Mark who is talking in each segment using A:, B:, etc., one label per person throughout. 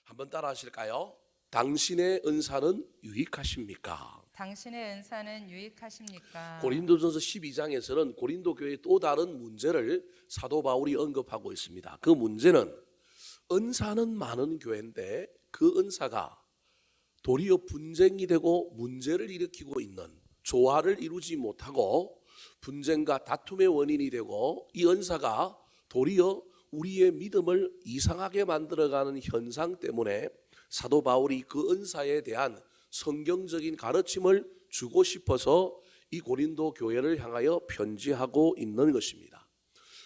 A: 한번 따라 하실까요? 당신의 은사는 유익하십니까?
B: 당신의 은사는 유익하십니까?
A: 고린도전서 12장에서는 고린도 교회의 또 다른 문제를 사도 바울이 언급하고 있습니다. 그 문제는 은사는 많은 교회인데 그 은사가 도리어 분쟁이 되고 문제를 일으키고 있는, 조화를 이루지 못하고 분쟁과 다툼의 원인이 되고, 이 은사가 도리어 우리의 믿음을 이상하게 만들어가는 현상 때문에 사도 바울이 그 은사에 대한 성경적인 가르침을 주고 싶어서 이 고린도 교회를 향하여 편지하고 있는 것입니다.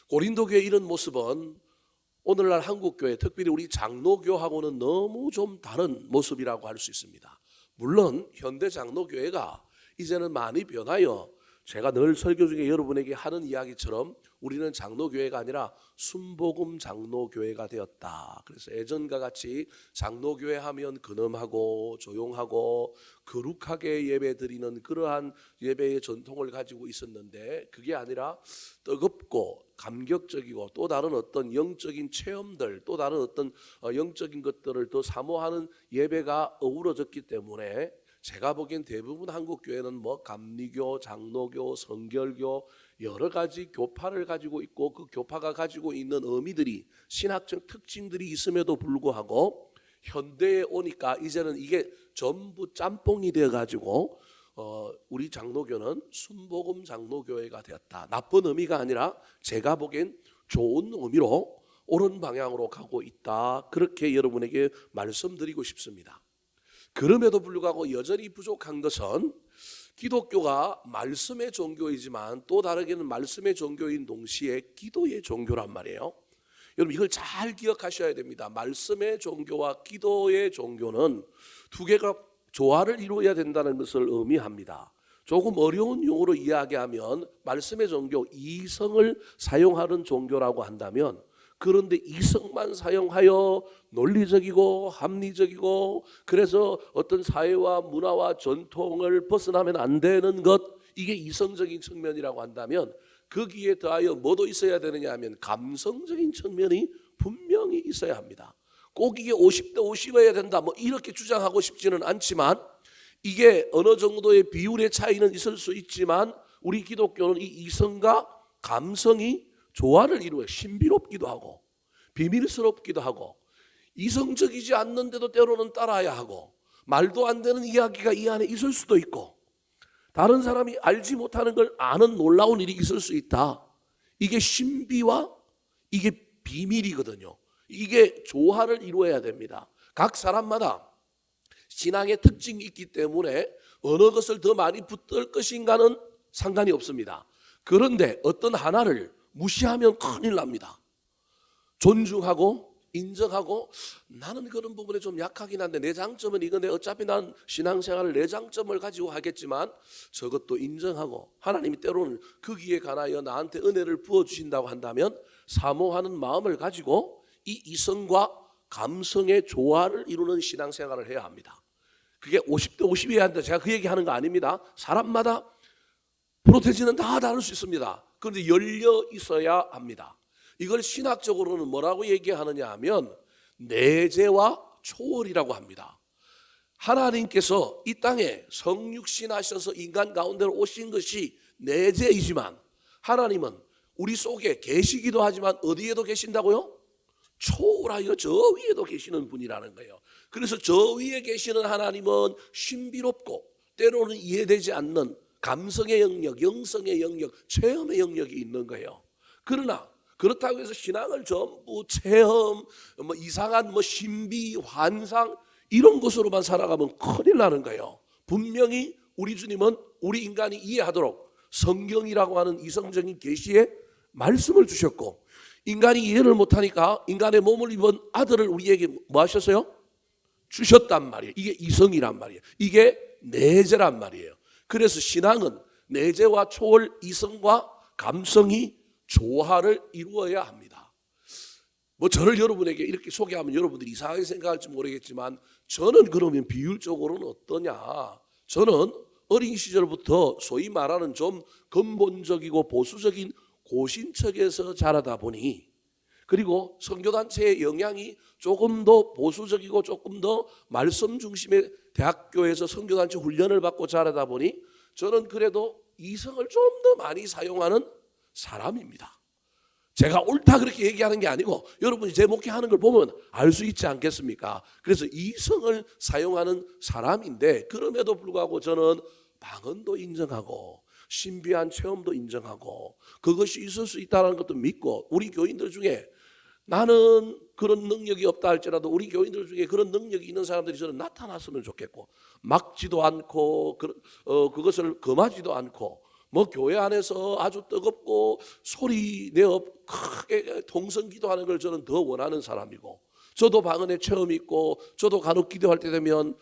A: 고린도 교회의 이런 모습은 오늘날 한국교회, 특별히 우리 장로교하고는 너무 좀 다른 모습이라고 할 수 있습니다. 물론 현대 장로교회가 이제는 많이 변하여, 제가 늘 설교 중에 여러분에게 하는 이야기처럼 우리는 장로교회가 아니라 순복음 장로교회가 되었다. 그래서 예전과 같이 장로교회 하면 근엄하고 조용하고 거룩하게 예배드리는 그러한 예배의 전통을 가지고 있었는데, 그게 아니라 뜨겁고 감격적이고 또 다른 어떤 영적인 체험들, 또 다른 어떤 영적인 것들을 더 사모하는 예배가 어우러졌기 때문에 제가 보기엔 대부분 한국 교회는 뭐 감리교, 장로교, 성결교 여러 가지 교파를 가지고 있고, 그 교파가 가지고 있는 의미들이, 신학적 특징들이 있음에도 불구하고 현대에 오니까 이제는 이게 전부 짬뽕이 되어 가지고 우리 장로교는 순복음 장로교회가 되었다. 나쁜 의미가 아니라 제가 보기엔 좋은 의미로 옳은 방향으로 가고 있다. 그렇게 여러분에게 말씀드리고 싶습니다. 그럼에도 불구하고 여전히 부족한 것은 기독교가 말씀의 종교이지만 또 다르게는 말씀의 종교인 동시에 기도의 종교란 말이에요. 여러분 이걸 잘 기억하셔야 됩니다. 말씀의 종교와 기도의 종교는 두 개가 조화를 이루어야 된다는 것을 의미합니다. 조금 어려운 용어로 이야기하면 말씀의 종교, 이성을 사용하는 종교라고 한다면, 그런데 이성만 사용하여 논리적이고 합리적이고 그래서 어떤 사회와 문화와 전통을 벗어나면 안 되는 것, 이게 이성적인 측면이라고 한다면, 거기에 더하여 뭐도 있어야 되느냐 하면 감성적인 측면이 분명히 있어야 합니다. 꼭 이게 50대 50이어야 된다 뭐 이렇게 주장하고 싶지는 않지만, 이게 어느 정도의 비율의 차이는 있을 수 있지만 우리 기독교는 이 이성과 감성이 조화를 이루어 신비롭기도 하고 비밀스럽기도 하고, 이성적이지 않는데도 때로는 따라야 하고, 말도 안 되는 이야기가 이 안에 있을 수도 있고, 다른 사람이 알지 못하는 걸 아는 놀라운 일이 있을 수 있다. 이게 신비와 이게 비밀이거든요. 이게 조화를 이루어야 됩니다. 각 사람마다 신앙의 특징이 있기 때문에 어느 것을 더 많이 붙들 것인가는 상관이 없습니다. 그런데 어떤 하나를 무시하면 큰일 납니다. 존중하고 인정하고, 나는 그런 부분에 좀 약하긴 한데 내 장점은 이건데 어차피 난 신앙생활을 내 장점을 가지고 하겠지만 저것도 인정하고, 하나님이 때로는 거기에 관하여 나한테 은혜를 부어주신다고 한다면 사모하는 마음을 가지고 이 이성과 감성의 조화를 이루는 신앙생활을 해야 합니다. 그게 50대 50이어야 한다, 제가 그 얘기하는 거 아닙니다. 사람마다 프로테지는 다 다를 수 있습니다. 그런데 열려 있어야 합니다. 이걸 신학적으로는 뭐라고 얘기하느냐 하면 내재와 초월이라고 합니다. 하나님께서 이 땅에 성육신하셔서 인간 가운데로 오신 것이 내재이지만, 하나님은 우리 속에 계시기도 하지만 어디에도 계신다고요? 초월하여 저 위에도 계시는 분이라는 거예요. 그래서 저 위에 계시는 하나님은 신비롭고 때로는 이해되지 않는 감성의 영역, 영성의 영역, 체험의 영역이 있는 거예요. 그러나 그렇다고 해서 신앙을 전부 체험, 뭐 이상한 뭐 신비, 환상 이런 것으로만 살아가면 큰일 나는 거예요. 분명히 우리 주님은 우리 인간이 이해하도록 성경이라고 하는 이성적인 계시의 말씀을 주셨고, 인간이 이해를 못하니까 인간의 몸을 입은 아들을 우리에게 뭐 하셨어요? 주셨단 말이에요. 이게 이성이란 말이에요. 이게 내재란 말이에요. 그래서 신앙은 내재와 초월, 이성과 감성이 조화를 이루어야 합니다. 뭐 저를 여러분에게 이렇게 소개하면 여러분들이 이상하게 생각할지 모르겠지만, 저는 그러면 비율적으로는 어떠냐? 저는 어린 시절부터 소위 말하는 좀 근본적이고 보수적인 고신척에서 자라다 보니, 그리고 선교단체의 영향이 조금 더 보수적이고 조금 더 말씀 중심의 대학교에서 선교단체 훈련을 받고 자라다 보니 저는 그래도 이성을 좀 더 많이 사용하는 사람입니다. 제가 옳다 그렇게 얘기하는 게 아니고 여러분이 제 목회하는 걸 보면 알 수 있지 않겠습니까? 그래서 이성을 사용하는 사람인데 그럼에도 불구하고 저는 방언도 인정하고 신비한 체험도 인정하고 그것이 있을 수 있다는 것도 믿고 우리 교인들 중에 나는 그런 능력이 없다 할지라도 우리 교인들 중에 그런 능력이 있는 사람들이 저는 나타났으면 좋겠고 막지도 않고 그것을 금하지도 않고 뭐 교회 안에서 아주 뜨겁고 소리 내어 크게 통성 기도하는 걸 저는 더 원하는 사람이고 저도 방언의 체험이 있고 저도 간혹 기도할 때 되면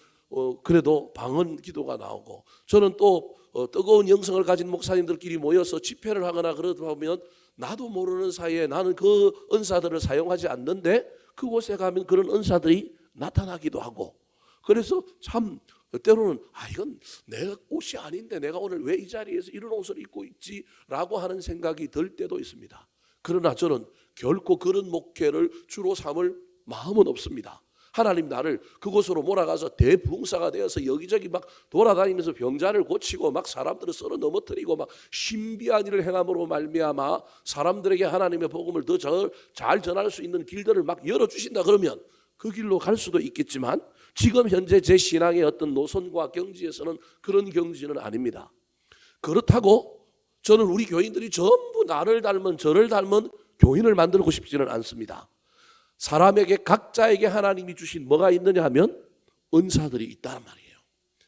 A: 그래도 방언 기도가 나오고 저는 또 뜨거운 영성을 가진 목사님들끼리 모여서 집회를 하거나 그러다 보면 나도 모르는 사이에 나는 그 은사들을 사용하지 않는데 그곳에 가면 그런 은사들이 나타나기도 하고 그래서 참 때로는 이건 내 옷이 아닌데 내가 오늘 왜 이 자리에서 이런 옷을 입고 있지라고 하는 생각이 들 때도 있습니다. 그러나 저는 결코 그런 목회를 주로 삼을 마음은 없습니다. 하나님 나를 그곳으로 몰아가서 대부흥사가 되어서 여기저기 막 돌아다니면서 병자를 고치고 막 사람들을 썰어 넘어뜨리고 막 신비한 일을 행함으로 말미암아 사람들에게 하나님의 복음을 더 잘 전할 수 있는 길들을 막 열어주신다 그러면 그 길로 갈 수도 있겠지만 지금 현재 제 신앙의 어떤 노선과 경지에서는 그런 경지는 아닙니다. 그렇다고 저는 우리 교인들이 전부 나를 닮은 저를 닮은 교인을 만들고 싶지는 않습니다. 사람에게 각자에게 하나님이 주신 뭐가 있느냐 하면 은사들이 있단 말이에요.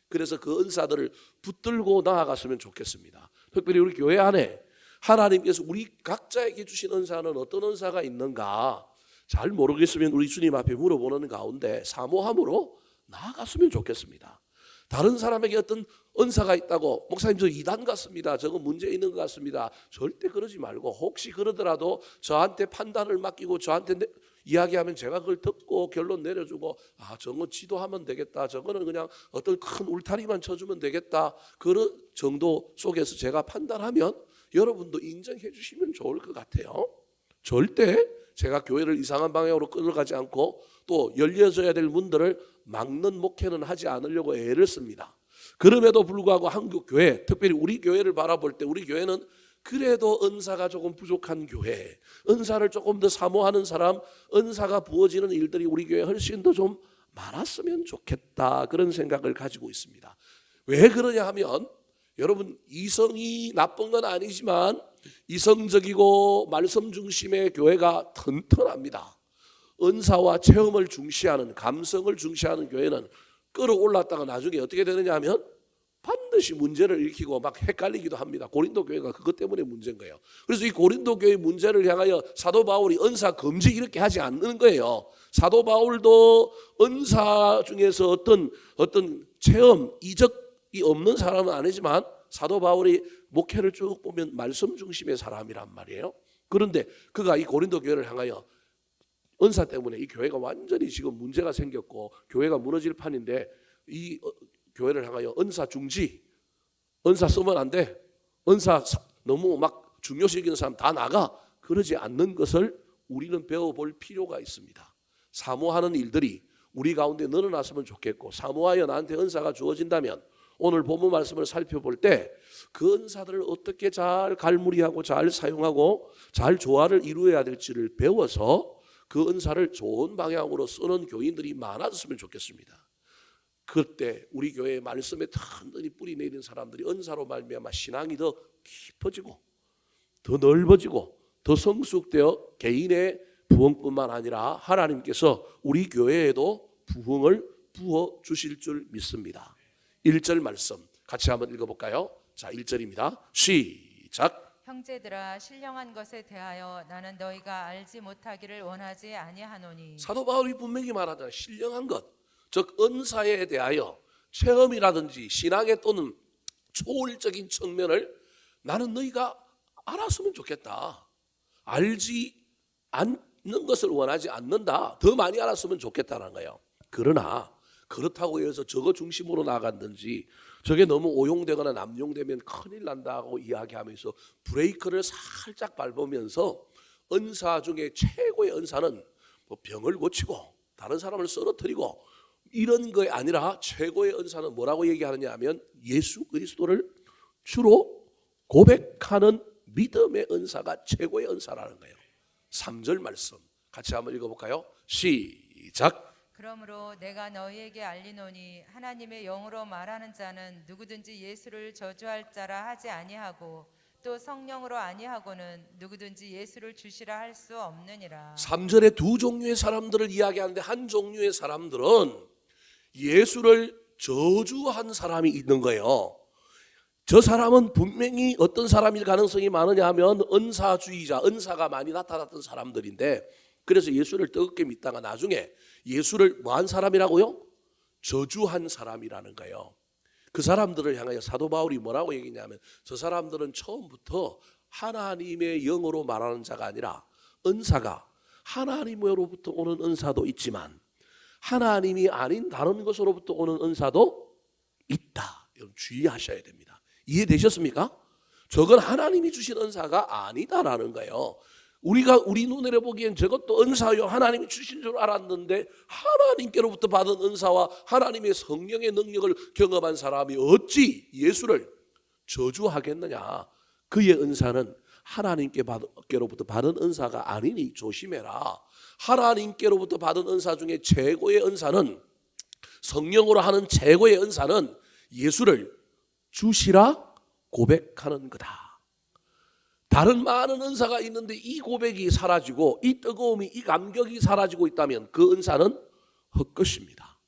A: 그래서 그 은사들을 붙들고 나아갔으면 좋겠습니다. 특별히 우리 교회 안에 하나님께서 우리 각자에게 주신 은사는 어떤 은사가 있는가 잘 모르겠으면 우리 주님 앞에 물어보는 가운데 사모함으로 나아갔으면 좋겠습니다. 다른 사람에게 어떤 은사가 있다고 목사님 저 이단 같습니다. 저거 문제 있는 것 같습니다. 절대 그러지 말고 혹시 그러더라도 저한테 판단을 맡기고 저한테 이야기하면 제가 그걸 듣고 결론 내려주고 저거 지도하면 되겠다. 저거는 그냥 어떤 큰 울타리만 쳐주면 되겠다. 그런 정도 속에서 제가 판단하면 여러분도 인정해 주시면 좋을 것 같아요. 절대 제가 교회를 이상한 방향으로 끌어가지 않고 또 열려져야 될 문들을 막는 목회는 하지 않으려고 애를 씁니다. 그럼에도 불구하고 한국 교회, 특별히 우리 교회를 바라볼 때 우리 교회는 그래도 은사가 조금 부족한 교회, 은사를 조금 더 사모하는 사람, 은사가 부어지는 일들이 우리 교회에 훨씬 더 좀 많았으면 좋겠다 그런 생각을 가지고 있습니다. 왜 그러냐 하면 여러분 이성이 나쁜 건 아니지만 이성적이고 말씀 중심의 교회가 튼튼합니다. 은사와 체험을 중시하는 감성을 중시하는 교회는 끌어올랐다가 나중에 어떻게 되느냐 하면 반드시 문제를 일으키고 막 헷갈리기도 합니다. 고린도 교회가 그것 때문에 문제인 거예요. 그래서 이 고린도 교회 문제를 향하여 사도 바울이 은사 금지 이렇게 하지 않는 거예요. 사도 바울도 은사 중에서 어떤 체험 이적이 없는 사람은 아니지만 사도 바울이 목회를 쭉 보면 말씀 중심의 사람이란 말이에요. 그런데 그가 이 고린도 교회를 향하여 은사 때문에 이 교회가 완전히 지금 문제가 생겼고 교회가 무너질 판인데 이 교회를 향하여 은사 중지, 은사 쓰면 안 돼, 은사 너무 막 중요시 여기는 사람 다 나가 그러지 않는 것을 우리는 배워볼 필요가 있습니다. 사모하는 일들이 우리 가운데 늘어났으면 좋겠고 사모하여 나한테 은사가 주어진다면 오늘 본문 말씀을 살펴볼 때 그 은사들을 어떻게 잘 갈무리하고 잘 사용하고 잘 조화를 이루어야 될지를 배워서 그 은사를 좋은 방향으로 쓰는 교인들이 많아졌으면 좋겠습니다. 그때 우리 교회의 말씀에 단단히 뿌리 내린 사람들이 은사로 말미암아 신앙이 더 깊어지고 더 넓어지고 더 성숙되어 개인의 부흥뿐만 아니라 하나님께서 우리 교회에도 부흥을 부어 주실 줄 믿습니다. 1절 말씀 같이 한번 읽어볼까요? 자, 1절입니다. 시작.
B: 형제들아 신령한 것에 대하여 나는 너희가 알지 못하기를 원하지 아니하노니.
A: 사도 바울이 분명히 말하잖아요. 신령한 것, 즉 은사에 대하여 체험이라든지 신앙의 또는 초월적인 측면을 나는 너희가 알았으면 좋겠다. 알지 않는 것을 원하지 않는다. 더 많이 알았으면 좋겠다는 거예요. 그러나 그렇다고 해서 저거 중심으로 나간든지 저게 너무 오용되거나 남용되면 큰일 난다고 이야기하면서 브레이크를 살짝 밟으면서 은사 중에 최고의 은사는 뭐 병을 고치고 다른 사람을 쓰러뜨리고 이런 게 아니라 최고의 은사는 뭐라고 얘기하느냐 하면 예수 그리스도를 주로 고백하는 믿음의 은사가 최고의 은사라는 거예요. 3절 말씀 같이 한번 읽어볼까요? 시작.
B: 그러므로 내가 너희에게 알리노니 하나님의 영으로 말하는 자는 누구든지 예수를 저주할 자라 하지 아니하고 또 성령으로 아니하고는 누구든지 예수를 주시라 할 수 없느니라.
A: 3절에 두 종류의 사람들을 이야기하는데 한 종류의 사람들은 예수를 저주한 사람이 있는 거예요. 저 사람은 분명히 어떤 사람일 가능성이 많으냐 하면 은사주의자, 은사가 많이 나타났던 사람들인데 그래서 예수를 뜨겁게 믿다가 나중에 예수를 뭐한 사람이라고요? 저주한 사람이라는 거예요. 그 사람들을 향하여 사도 바울이 뭐라고 얘기했냐면 저 사람들은 처음부터 하나님의 영으로 말하는 자가 아니라 은사가 하나님으로부터 오는 은사도 있지만 하나님이 아닌 다른 것으로부터 오는 은사도 있다. 여러분 주의하셔야 됩니다. 이해되셨습니까? 저건 하나님이 주신 은사가 아니다라는 거예요. 우리 눈으로 보기엔 저것도 은사요 하나님이 주신 줄 알았는데 하나님께로부터 받은 은사와 하나님의 성령의 능력을 경험한 사람이 어찌 예수를 저주하겠느냐. 그의 은사는 하나님께로부터 받은 은사가 아니니 조심해라. 하나님께로부터 받은 은사 중에 최고의 은사는 성령으로 하는 최고의 은사는 예수를 주시라 고백하는 거다. 다른 많은 은사가 있는데 이 고백이 사라지고 이 뜨거움이 이 감격이 사라지고 있다면 그 은사는 헛것입니다.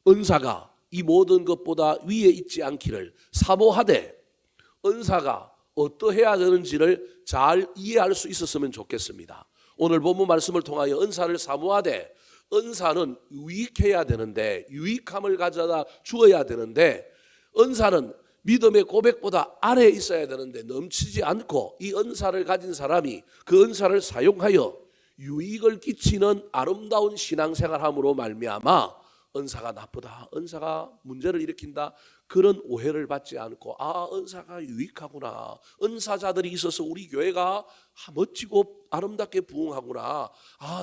A: 은사가 이 모든 것보다 위에 있지 않기를 사모하되 은사가 어떠해야 되는지를 잘 이해할 수 있었으면 좋겠습니다. 오늘 본문 말씀을 통하여 은사를 사모하되 은사는 유익해야 되는데 유익함을 가져다 주어야 되는데 은사는 믿음의 고백보다 아래에 있어야 되는데 넘치지 않고 이 은사를 가진 사람이 그 은사를 사용하여 유익을 끼치는 아름다운 신앙생활함으로 말미암아 은사가 나쁘다, 은사가 문제를 일으킨다 그런 오해를 받지 않고 은사가 유익하구나, 은사자들이 있어서 우리 교회가 멋지고 아름답게 부흥하구나,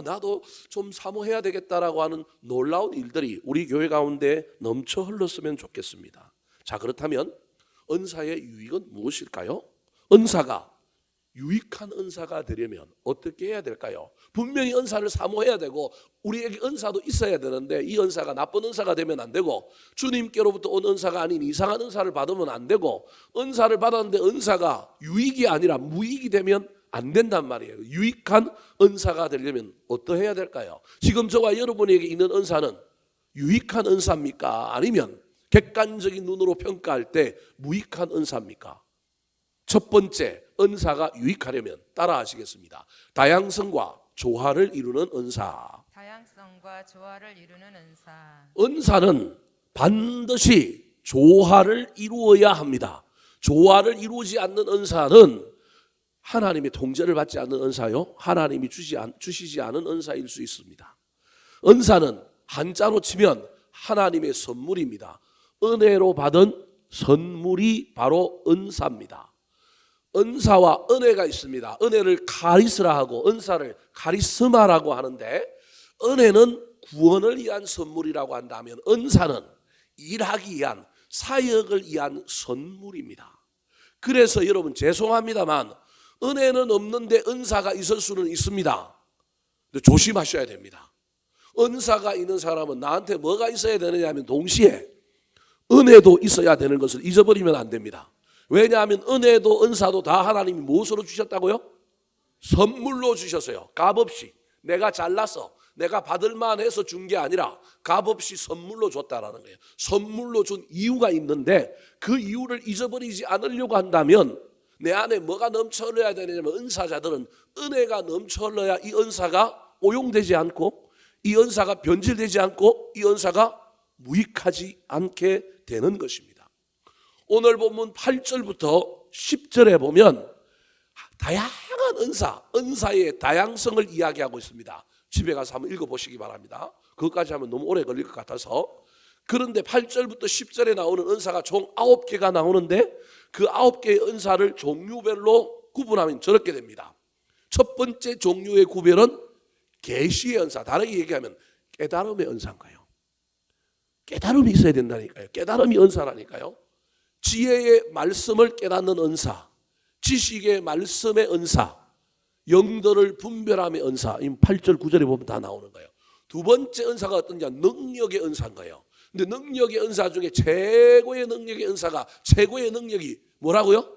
A: 나도 좀 사모해야 되겠다라고 하는 놀라운 일들이 우리 교회 가운데 넘쳐 흘렀으면 좋겠습니다. 자, 그렇다면 은사의 유익은 무엇일까요? 은사가 유익한 은사가 되려면 어떻게 해야 될까요? 분명히 은사를 사모해야 되고 우리에게 은사도 있어야 되는데 이 은사가 나쁜 은사가 되면 안 되고 주님께로부터 온 은사가 아닌 이상한 은사를 받으면 안 되고 은사를 받았는데 은사가 유익이 아니라 무익이 되면 안 된단 말이에요. 유익한 은사가 되려면 어떠해야 될까요? 지금 저와 여러분에게 있는 은사는 유익한 은사입니까? 아니면 객관적인 눈으로 평가할 때 무익한 은사입니까? 첫 번째, 은사가 유익하려면 따라 하시겠습니다. 다양성과 조화를 이루는 은사.
B: 다양성과 조화를 이루는 은사.
A: 은사는 반드시 조화를 이루어야 합니다. 조화를 이루지 않는 은사는 하나님의 통제를 받지 않는 은사요, 하나님이 주시지 않은 은사일 수 있습니다. 은사는 한자로 치면 하나님의 선물입니다. 은혜로 받은 선물이 바로 은사입니다. 은사와 은혜가 있습니다. 은혜를 카리스라 하고 은사를 카리스마라고 하는데 은혜는 구원을 위한 선물이라고 한다면 은사는 일하기 위한 사역을 위한 선물입니다. 그래서 여러분 죄송합니다만 은혜는 없는데 은사가 있을 수는 있습니다. 근데 조심하셔야 됩니다. 은사가 있는 사람은 나한테 뭐가 있어야 되느냐 하면 동시에 은혜도 있어야 되는 것을 잊어버리면 안 됩니다. 왜냐하면 은혜도 은사도 다 하나님이 무엇으로 주셨다고요? 선물로 주셨어요. 값없이 내가 잘나서 내가 받을 만해서 준 게 아니라 값없이 선물로 줬다라는 거예요. 선물로 준 이유가 있는데 그 이유를 잊어버리지 않으려고 한다면 내 안에 뭐가 넘쳐 흘러야 되냐면 은사자들은 은혜가 넘쳐 흘러야 이 은사가 오용되지 않고 이 은사가 변질되지 않고 이 은사가 무익하지 않게 되는 것입니다. 오늘 본문 8절부터 10절에 보면 다양한 은사의 다양성을 이야기하고 있습니다. 집에 가서 한번 읽어보시기 바랍니다. 그것까지 하면 너무 오래 걸릴 것 같아서. 그런데 8절부터 10절에 나오는 은사가 총 9개가 나오는데 그 9개의 은사를 종류별로 구분하면 저렇게 됩니다. 첫 번째 종류의 구별은 계시의 은사, 다르게 얘기하면 깨달음의 은사인 거예요. 깨달음이 있어야 된다니까요. 깨달음이 은사라니까요. 지혜의 말씀을 깨닫는 은사, 지식의 말씀의 은사, 영들을 분별함의 은사. 8절 9절에 보면 다 나오는 거예요. 두 번째 은사가 어떤지 능력의 은사인 거예요. 근데 능력의 은사 중에 최고의 능력의 은사가, 최고의 능력이 뭐라고요?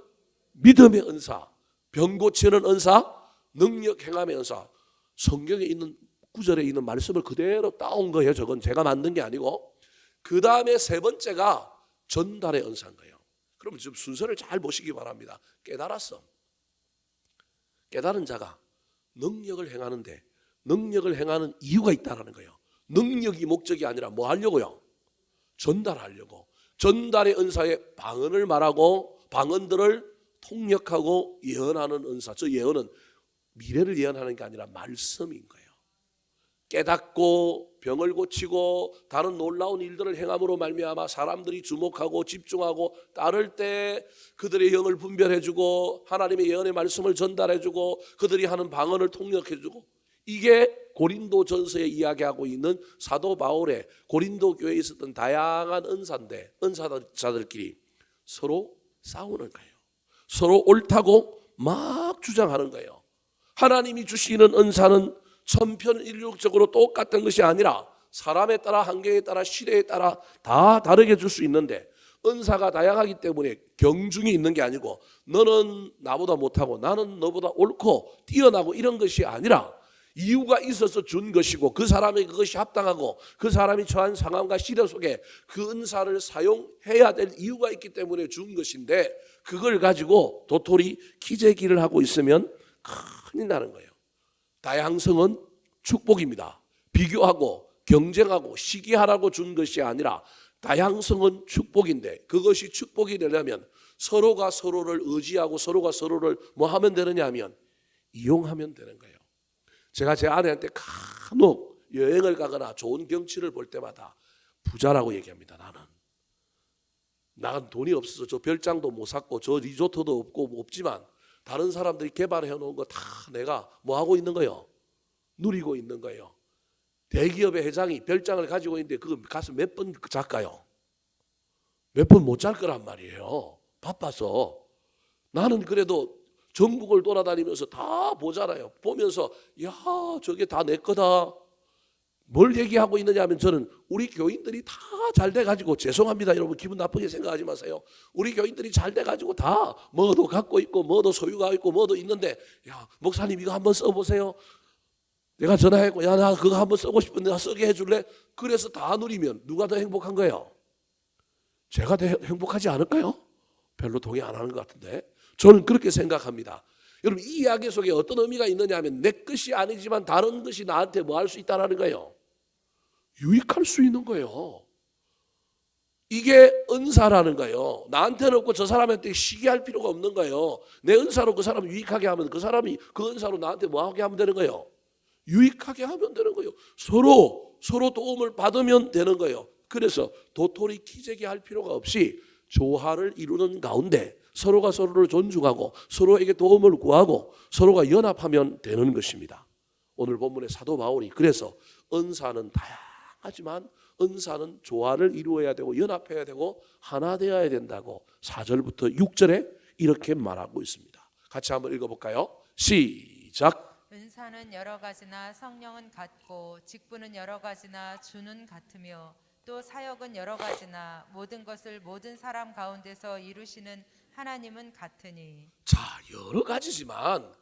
A: 믿음의 은사, 병 고치는 은사, 능력 행함의 은사. 성경에 있는 구절에 있는 말씀을 그대로 따온 거예요. 저건 제가 만든 게 아니고. 그 다음에 세 번째가 전달의 은사인 거예요. 그러면 지금 순서를 잘 보시기 바랍니다. 깨달았어. 깨달은 자가 능력을 행하는데 능력을 행하는 이유가 있다는 거예요. 능력이 목적이 아니라 뭐 하려고요? 전달하려고. 전달의 은사에 방언을 말하고 방언들을 통역하고 예언하는 은사. 저 예언은 미래를 예언하는 게 아니라 말씀인 거예요. 깨닫고 병을 고치고 다른 놀라운 일들을 행함으로 말미암아 사람들이 주목하고 집중하고 따를 때 그들의 영을 분별해주고 하나님의 예언의 말씀을 전달해주고 그들이 하는 방언을 통역해주고, 이게 고린도전서에 이야기하고 있는 사도 바울의 고린도 교회에 있었던 다양한 은사인데, 은사자들끼리 서로 싸우는 거예요. 서로 옳다고 막 주장하는 거예요. 하나님이 주시는 은사는 천편일률적으로 똑같은 것이 아니라 사람에 따라, 환경에 따라, 시대에 따라 다 다르게 줄 수 있는데, 은사가 다양하기 때문에 경중이 있는 게 아니고 너는 나보다 못하고 나는 너보다 옳고 뛰어나고 이런 것이 아니라 이유가 있어서 준 것이고, 그 사람에게 그것이 합당하고 그 사람이 처한 상황과 시대 속에 그 은사를 사용해야 될 이유가 있기 때문에 준 것인데, 그걸 가지고 도토리 기재기를 하고 있으면 큰일 나는 거예요. 다양성은 축복입니다. 비교하고 경쟁하고 시기하라고 준 것이 아니라 다양성은 축복인데, 그것이 축복이 되려면 서로가 서로를 의지하고 서로가 서로를 뭐 하면 되느냐 하면 이용하면 되는 거예요. 제가 제 아내한테 간혹 여행을 가거나 좋은 경치를 볼 때마다 부자라고 얘기합니다. 나는 돈이 없어서 저 별장도 못 샀고 저 리조트도 없고 뭐 없지만 다른 사람들이 개발해 놓은 거 다 내가 뭐 하고 있는 거예요? 누리고 있는 거예요. 대기업의 회장이 별장을 가지고 있는데 그거 가서 몇 번 잘까요? 몇 번 못 잘 거란 말이에요. 바빠서. 나는 그래도 전국을 돌아다니면서 다 보잖아요. 보면서 야, 저게 다 내 거다. 뭘 얘기하고 있느냐 하면, 저는 우리 교인들이 다 잘 돼가지고, 죄송합니다 여러분, 기분 나쁘게 생각하지 마세요. 우리 교인들이 잘 돼가지고 다 뭐도 갖고 있고 뭐도 소유가 있고 뭐도 있는데, 야 목사님 이거 한번 써보세요. 내가 전화했고, 야 나 그거 한번 쓰고 싶은데 나 쓰게 해줄래? 그래서 다 누리면 누가 더 행복한 거예요? 제가 더 행복하지 않을까요? 별로 동의 안 하는 것 같은데. 저는 그렇게 생각합니다. 여러분, 이 이야기 속에 어떤 의미가 있느냐 하면, 내 것이 아니지만 다른 것이 나한테 뭐 할 수 있다는 거예요? 유익할 수 있는 거예요. 이게 은사라는 거예요. 나한테는 없고 저 사람한테 시기할 필요가 없는 거예요. 내 은사로 그 사람을 유익하게 하면 그 사람이 그 은사로 나한테 뭐 하게 하면 되는 거예요? 유익하게 하면 되는 거예요. 서로 도움을 받으면 되는 거예요. 그래서 도토리 키재기 할 필요가 없이 조화를 이루는 가운데 서로가 서로를 존중하고 서로에게 도움을 구하고 서로가 연합하면 되는 것입니다. 오늘 본문의 사도 바울이 그래서 은사는 다양하지만 은사는 조화를 이루어야 되고 연합해야 되고 하나 되어야 된다고 4절부터 6절에 이렇게 말하고 있습니다. 같이 한번 읽어볼까요? 시작.
B: 은사는 여러 가지나 성령은 같고 직분은 여러 가지나 주는 같으며 또 사역은 여러 가지나 모든 것을 모든 사람 가운데서 이루시는 하나님은 같으니.
A: 자, 여러 가지지만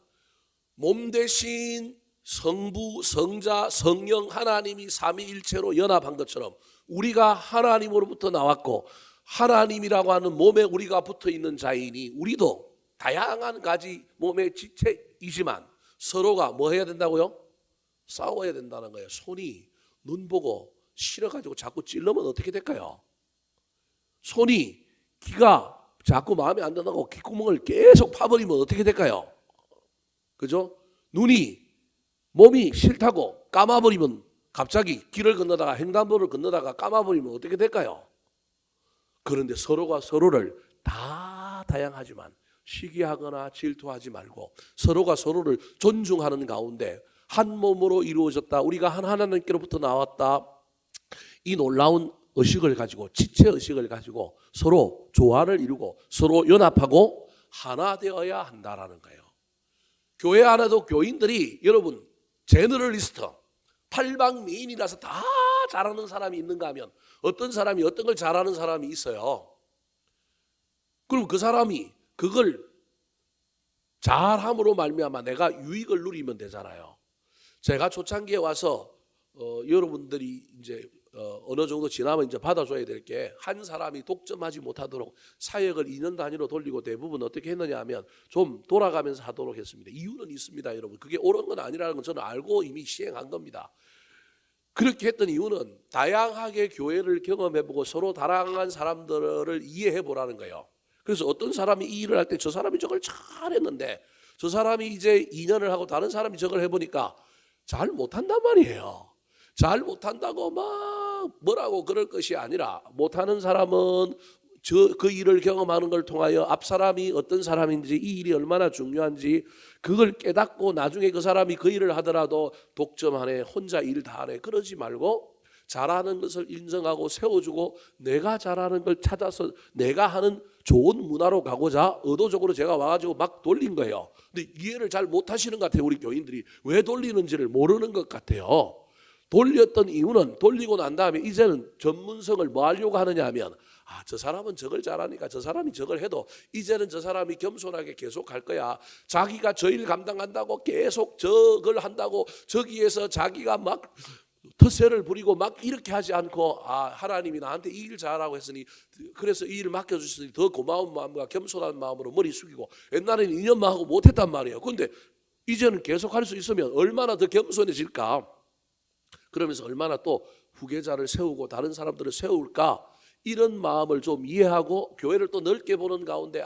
A: 몸 대신 성부, 성자, 성령 하나님이 삼위일체로 연합한 것처럼 우리가 하나님으로부터 나왔고 하나님이라고 하는 몸에 우리가 붙어 있는 자이니 우리도 다양한 가지 몸의 지체이지만 서로가 뭐 해야 된다고요? 싸워야 된다는 거예요. 손이 눈 보고 싫어가지고 자꾸 찔러면 어떻게 될까요? 손이 귀가 자꾸 마음에 안 든다고 귓구멍을 계속 파버리면 어떻게 될까요? 그죠? 눈이 몸이 싫다고 감아버리면 갑자기 길을 건너다가 횡단보도를 건너다가 감아버리면 어떻게 될까요? 그런데 서로가 서로를 다 다양하지만 시기하거나 질투하지 말고 서로가 서로를 존중하는 가운데 한 몸으로 이루어졌다. 우리가 한 하나님께로부터 나왔다. 이 놀라운 의식을 가지고 지체 의식을 가지고 서로 조화를 이루고 서로 연합하고 하나 되어야 한다라는 거예요. 교회 안에도 교인들이 여러분 제너럴리스트 팔방미인이라서 다 잘하는 사람이 있는가 하면 어떤 사람이 어떤 걸 잘하는 사람이 있어요. 그럼 그 사람이 그걸 잘함으로 말미암아 내가 유익을 누리면 되잖아요. 제가 초창기에 와서 여러분들이 이제 어느 정도 지나면 이제 받아줘야 될 게 한 사람이 독점하지 못하도록 사역을 2년 단위로 돌리고 대부분 어떻게 했느냐 하면 좀 돌아가면서 하도록 했습니다. 이유는 있습니다, 여러분. 그게 옳은 건 아니라는 건 저는 알고 이미 시행한 겁니다. 그렇게 했던 이유는 다양하게 교회를 경험해보고 서로 다양한 사람들을 이해해보라는 거예요. 그래서 어떤 사람이 이 일을 할 때 저 사람이 저걸 잘했는데 저 사람이 이제 2년을 하고 다른 사람이 저걸 해보니까 잘 못한단 말이에요. 잘 못한다고 막 뭐라고 그럴 것이 아니라 못하는 사람은 그 일을 경험하는 걸 통하여 앞 사람이 어떤 사람인지 이 일이 얼마나 중요한지 그걸 깨닫고 나중에 그 사람이 그 일을 하더라도 독점하네 혼자 일 다 하네 그러지 말고 잘하는 것을 인정하고 세워주고 내가 잘하는 걸 찾아서 내가 하는 좋은 문화로 가고자 의도적으로 제가 와가지고 막 돌린 거예요. 근데 이해를 잘 못하시는 것 같아요. 우리 교인들이 왜 돌리는지를 모르는 것 같아요. 돌렸던 이유는 돌리고 난 다음에 이제는 전문성을 뭐 하려고 하느냐 하면 저 사람은 저걸 잘하니까 저 사람이 저걸 해도 이제는 저 사람이 겸손하게 계속 할 거야. 자기가 저 일 감당한다고 계속 저걸 한다고 저기에서 자기가 막 텃세를 부리고 막 이렇게 하지 않고 하나님이 나한테 이 일 잘하고 했으니 그래서 이 일을 맡겨주셨으니 더 고마운 마음과 겸손한 마음으로 머리 숙이고 옛날에는 2년만 하고 못했단 말이에요. 그런데 이제는 계속 할 수 있으면 얼마나 더 겸손해질까. 그러면서 얼마나 또 후계자를 세우고 다른 사람들을 세울까 이런 마음을 좀 이해하고 교회를 또 넓게 보는 가운데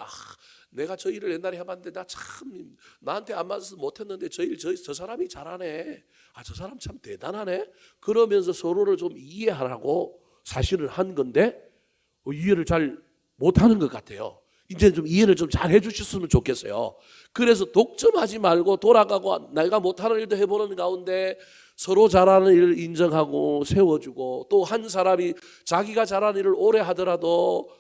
A: 내가 저 일을 옛날에 해봤는데 나 참 나한테 안 맞아서 못했는데 저 사람이 잘하네. 저 사람 참 대단하네. 그러면서 서로를 좀 이해하라고 사실을 한 건데 이해를 잘 못하는 것 같아요. 이제 좀 이해를 좀 잘 해주셨으면 좋겠어요. 그래서 독점하지 말고 돌아가고 내가 못하는 일도 해보는 가운데 서로 잘하는 일을 인정하고 세워주고 또 한 사람이 자기가 잘하는 일을 오래 하더라도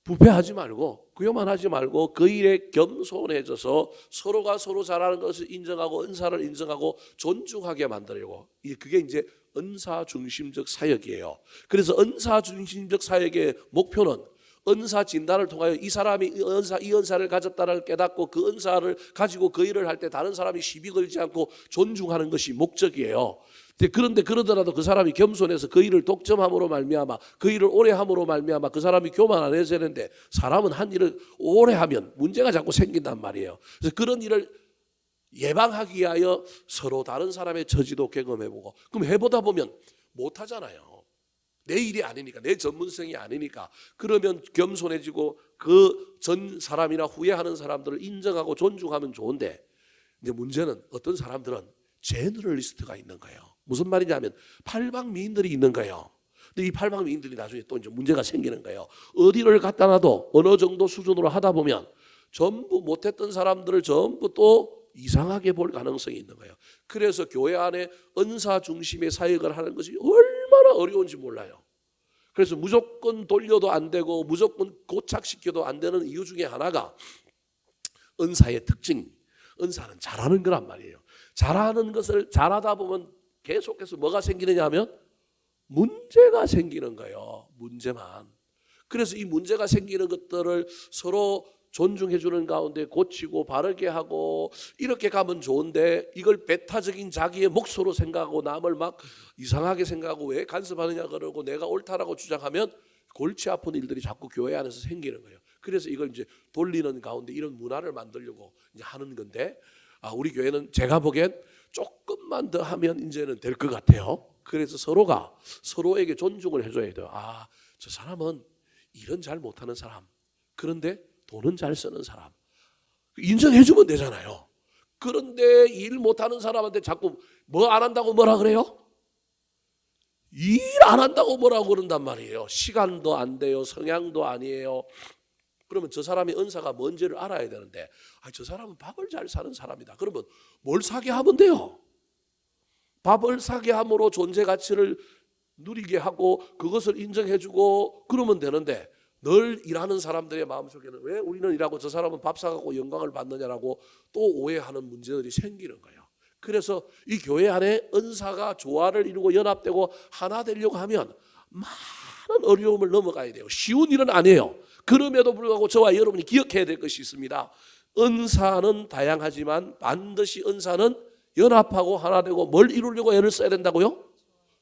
A: 부패하지 말고 구요만하지 말고 그 일에 겸손해져서 서로가 서로 잘하는 것을 인정하고 은사를 인정하고 존중하게 만들려고 그게 이제 은사 중심적 사역이에요. 그래서 은사 중심적 사역의 목표는 은사 진단을 통하여 이 사람이 이 은사를 가졌다는 걸 깨닫고 그 은사를 가지고 그 일을 할 때 다른 사람이 시비 걸지 않고 존중하는 것이 목적이에요. 그런데 그러더라도 그 사람이 겸손해서 그 일을 독점함으로 말미암아 그 일을 오래 함으로 말미암아 그 사람이 교만 안 해야 되는데 사람은 한 일을 오래 하면 문제가 자꾸 생긴단 말이에요. 그래서 그런 일을 예방하기 위하여 서로 다른 사람의 처지도 경험해보고 그럼 해보다 보면 못하잖아요. 내 일이 아니니까 내 전문성이 아니니까 그러면 겸손해지고 그 전 사람이나 후회하는 사람들을 인정하고 존중하면 좋은데 이제 문제는 어떤 사람들은 제너럴리스트가 있는 거예요. 무슨 말이냐면 팔방미인들이 있는 거예요. 근데 이 팔방미인들이 나중에 또 이제 문제가 생기는 거예요. 어디를 갖다 놔도 어느 정도 수준으로 하다 보면 전부 못했던 사람들을 전부 또 이상하게 볼 가능성이 있는 거예요. 그래서 교회 안에 은사 중심의 사역을 하는 것이 얼마나 어려운지 몰라요. 그래서 무조건 돌려도 안 되고 무조건 고착시켜도 안 되는 이유 중에 하나가 은사의 특징. 은사는 잘하는 거란 말이에요. 잘하는 것을 잘하다 보면 계속해서 뭐가 생기느냐 하면 문제가 생기는 거예요. 문제만. 그래서 이 문제가 생기는 것들을 서로 존중해 주는 가운데 고치고 바르게 하고 이렇게 가면 좋은데 이걸 배타적인 자기의 몫으로 생각하고 남을 막 이상하게 생각하고 왜 간섭하느냐 그러고 내가 옳다라고 주장하면 골치 아픈 일들이 자꾸 교회 안에서 생기는 거예요. 그래서 이걸 이제 돌리는 가운데 이런 문화를 만들려고 이제 하는 건데 우리 교회는 제가 보기엔 조금만 더 하면 이제는 될 것 같아요. 그래서 서로가 서로에게 존중을 해줘야 돼요. 저 사람은 일은 잘 못하는 사람 그런데 돈은 잘 쓰는 사람 인정해주면 되잖아요. 그런데 일 못하는 사람한테 자꾸 뭐 안 한다고 뭐라 그래요? 일 안 한다고 뭐라고 그런단 말이에요. 시간도 안 돼요. 성향도 아니에요. 그러면 저 사람의 은사가 뭔지를 알아야 되는데 저 사람은 밥을 잘 사는 사람이다. 그러면 뭘 사게 하면 돼요? 밥을 사게 함으로 존재 가치를 누리게 하고 그것을 인정해주고 그러면 되는데 늘 일하는 사람들의 마음속에는 왜 우리는 일하고 저 사람은 밥 사갖고 영광을 받느냐라고 또 오해하는 문제들이 생기는 거예요. 그래서 이 교회 안에 은사가 조화를 이루고 연합되고 하나 되려고 하면 많은 어려움을 넘어가야 돼요. 쉬운 일은 아니에요. 그럼에도 불구하고 저와 여러분이 기억해야 될 것이 있습니다. 은사는 다양하지만 반드시 은사는 연합하고 하나 되고 뭘 이루려고 애를 써야 된다고요?